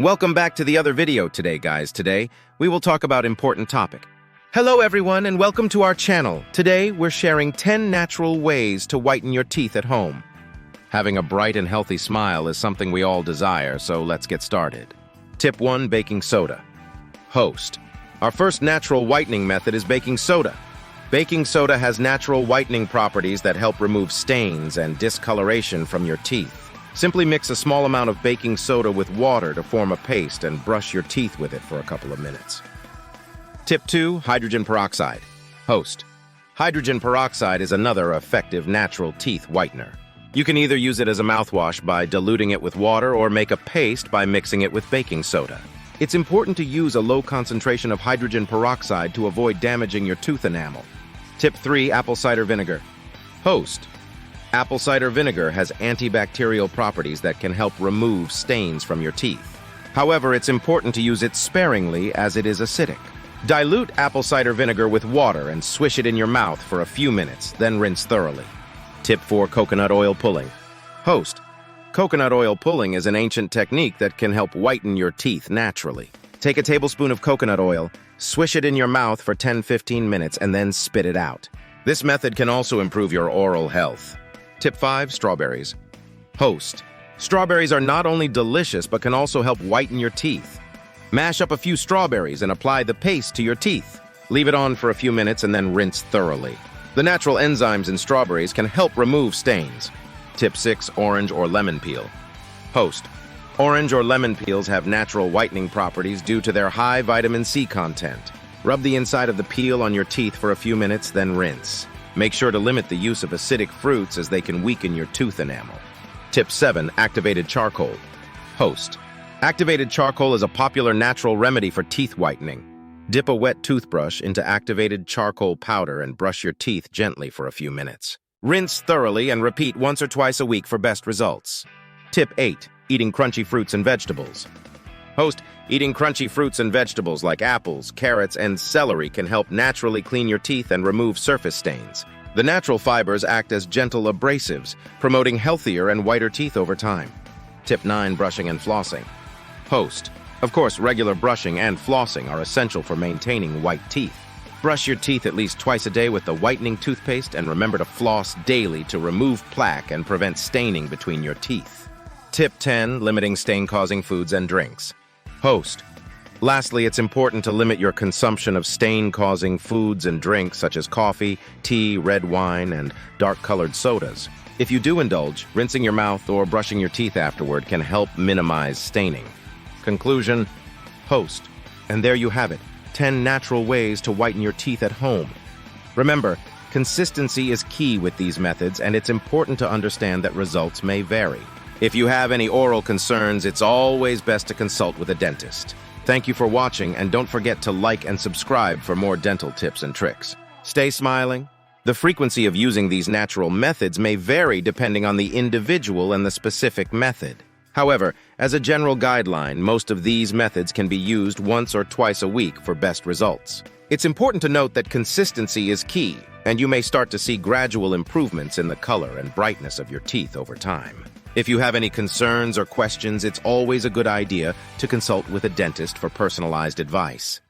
Welcome back to the other video today, guys. Today, we will talk about important topic. Hello, everyone, and welcome to our channel. Today, we're sharing 10 natural ways to whiten your teeth at home. Having a bright and healthy smile is something we all desire, so let's get started. Tip 1, baking soda. Host. Our first natural whitening method is baking soda. Baking soda has natural whitening properties that help remove stains and discoloration from your teeth. Simply mix a small amount of baking soda with water to form a paste and brush your teeth with it for a couple of minutes. Tip 2, hydrogen peroxide. Host. Hydrogen peroxide is another effective natural teeth whitener. You can either use it as a mouthwash by diluting it with water or make a paste by mixing it with baking soda. It's important to use a low concentration of hydrogen peroxide to avoid damaging your tooth enamel. Tip 3, apple cider vinegar. Host. Apple cider vinegar has antibacterial properties that can help remove stains from your teeth. However, it's important to use it sparingly as it is acidic. Dilute apple cider vinegar with water and swish it in your mouth for a few minutes, then rinse thoroughly. Tip 4, coconut oil pulling. Host. Coconut oil pulling is an ancient technique that can help whiten your teeth naturally. Take a tablespoon of coconut oil, swish it in your mouth for 10-15 minutes, and then spit it out. This method can also improve your oral health. Tip 5, strawberries. Host. Strawberries are not only delicious, but can also help whiten your teeth. Mash up a few strawberries and apply the paste to your teeth. Leave it on for a few minutes and then rinse thoroughly. The natural enzymes in strawberries can help remove stains. Tip 6, orange or lemon peel. Host. Orange or lemon peels have natural whitening properties due to their high vitamin C content. Rub the inside of the peel on your teeth for a few minutes, then rinse. Make sure to limit the use of acidic fruits as they can weaken your tooth enamel. Tip 7, activated charcoal. Host. Activated charcoal is a popular natural remedy for teeth whitening. Dip a wet toothbrush into activated charcoal powder and brush your teeth gently for a few minutes. Rinse thoroughly and repeat once or twice a week for best results. Tip 8, eating crunchy fruits and vegetables. Host. Eating crunchy fruits and vegetables like apples, carrots, and celery can help naturally clean your teeth and remove surface stains. The natural fibers act as gentle abrasives, promoting healthier and whiter teeth over time. Tip 9, brushing and flossing. Host. Of course, regular brushing and flossing are essential for maintaining white teeth. Brush your teeth at least twice a day with the whitening toothpaste and remember to floss daily to remove plaque and prevent staining between your teeth. Tip 10, limiting stain-causing foods and drinks. Host. Lastly, it's important to limit your consumption of stain-causing foods and drinks such as coffee, tea, red wine, and dark-colored sodas. If you do indulge, rinsing your mouth or brushing your teeth afterward can help minimize staining. Conclusion. Host. And there you have it, 10 natural ways to whiten your teeth at home. Remember, consistency is key with these methods, and it's important to understand that results may vary. If you have any oral concerns, it's always best to consult with a dentist. Thank you for watching, and don't forget to like and subscribe for more dental tips and tricks. Stay smiling. The frequency of using these natural methods may vary depending on the individual and the specific method. However, as a general guideline, most of these methods can be used once or twice a week for best results. It's important to note that consistency is key, and you may start to see gradual improvements in the color and brightness of your teeth over time. If you have any concerns or questions, it's always a good idea to consult with a dentist for personalized advice.